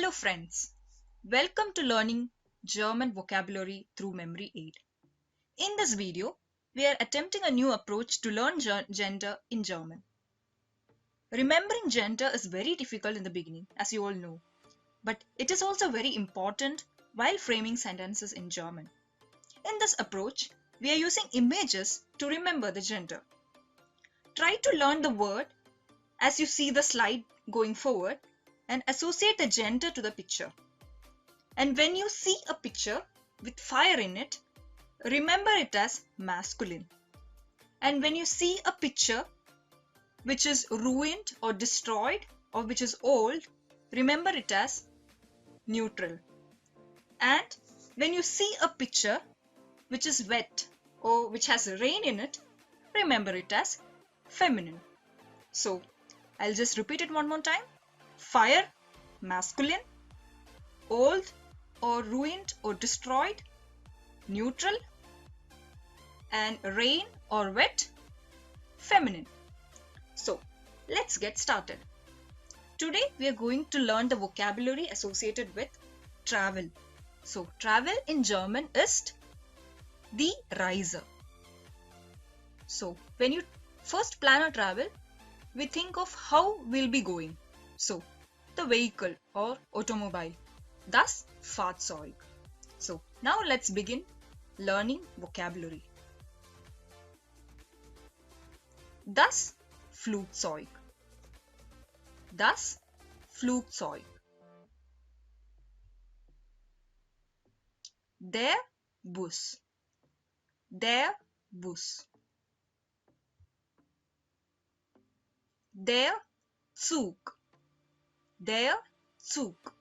Hello friends, welcome to learning German vocabulary through memory aid. In this video, we are attempting a new approach to learn gender in German. Remembering gender is very difficult in the beginning, as you all know, but it is also very important while framing sentences in German. In this approach, we are using images to remember the gender. Try to learn the word as you see the slide going forward and associate the gender to the picture. And when you see a picture with fire in it, remember it as masculine. And when you see a picture which is ruined or destroyed or which is old, remember it as neutral. And when you see a picture which is wet or which has rain in it, remember it as feminine. So I'll just repeat it one more time. Fire, masculine. Old or ruined or destroyed, neutral. And rain or wet, feminine. So let's get started. Today we are going to learn the vocabulary associated with travel. So travel in German is die Reise. So when you first plan a travel, we think of how we'll be going. So the vehicle or automobile, das Fahrzeug. So now let's begin learning vocabulary. Das Flugzeug. Das Flugzeug. Der Bus. Der Bus. Der Zug. Der Zug.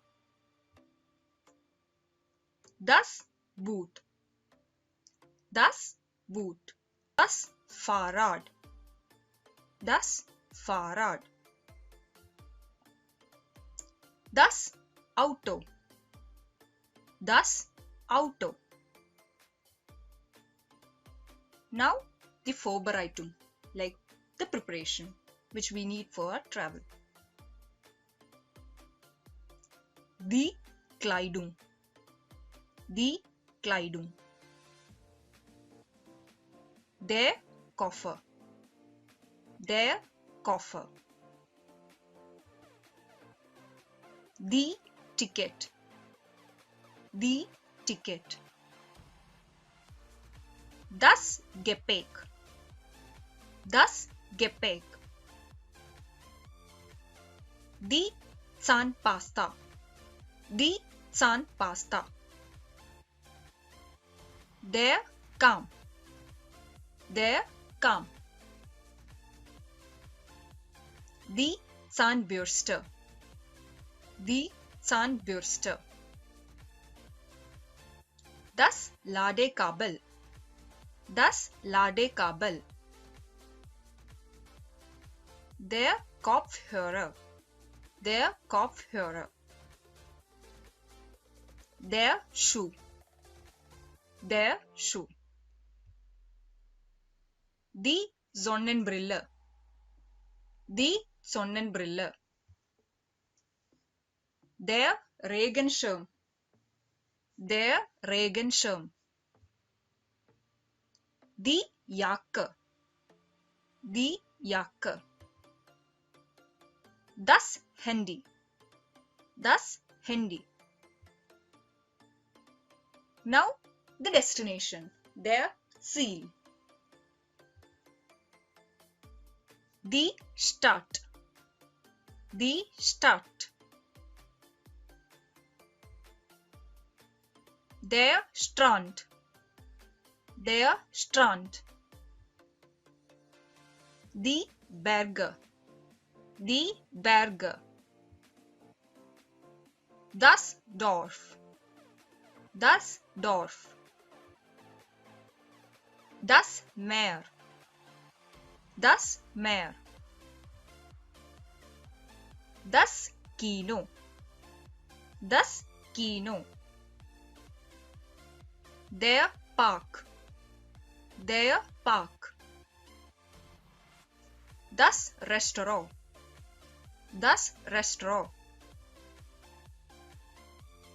Das Boot. Das Boot. Das Fahrrad. Das Fahrrad. Das Auto. Das Auto. Now the Vorbereitung, like the preparation which we need for our travel. Die Kleidung. Die Kleidung. Der Koffer. Der Koffer. Die Ticket. Die Ticket. Das Gepäck. Das Gepäck. Die Zahnpasta. Die Zahnpasta. Der Kamm. Der Kamm. Die Zahnbürste. Die Zahnbürste. Das Ladekabel. Das Ladekabel. Der Kopfhörer. Der Kopfhörer. Der Schuh. Der Schuh. Die Sonnenbrille. Die Sonnenbrille. Der Regenschirm. Der Regenschirm. Die Jacke. Die Jacke. Das Handy. Das Handy. Now the destination. Der Ziel. Die Stadt. Die Stadt. Der Strand. Der Strand. Die Berge. Die Berge. Das Dorf. Das Dorf. Das Meer. Das Meer. Das Kino. Das Kino. Der Park. Der Park. Das Restaurant. Das Restaurant.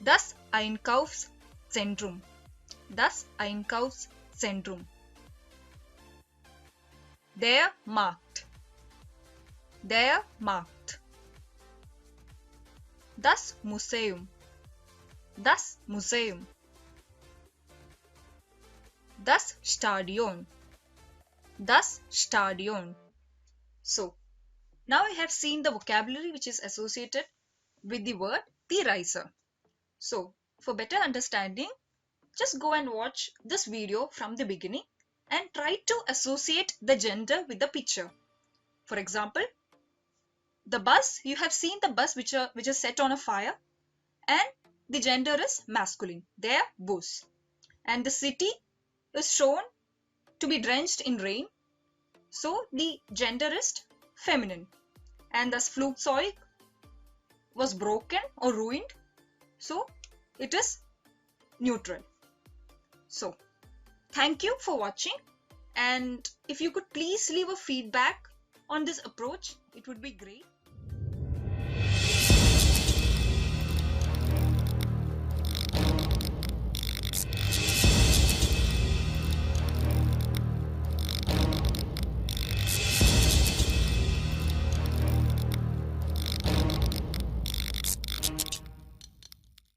Das Einkaufszentrum. Das Einkaufszentrum. Der Markt. Der Markt. Das Museum. Das Museum. Das Stadion. Das Stadion. So, now we have seen the vocabulary which is associated with the word die Reise. So, for better understanding, just go and watch this video from the beginning and try to associate the gender with the picture. For example, the bus, you have seen the bus which is set on a fire, and the gender is masculine, their Bus. And the city is shown to be drenched in rain, so the gender is feminine. And das Flugzeug was broken or ruined, so it is neutral. So, thank you for watching, and if you could please leave a feedback on this approach, it would be great.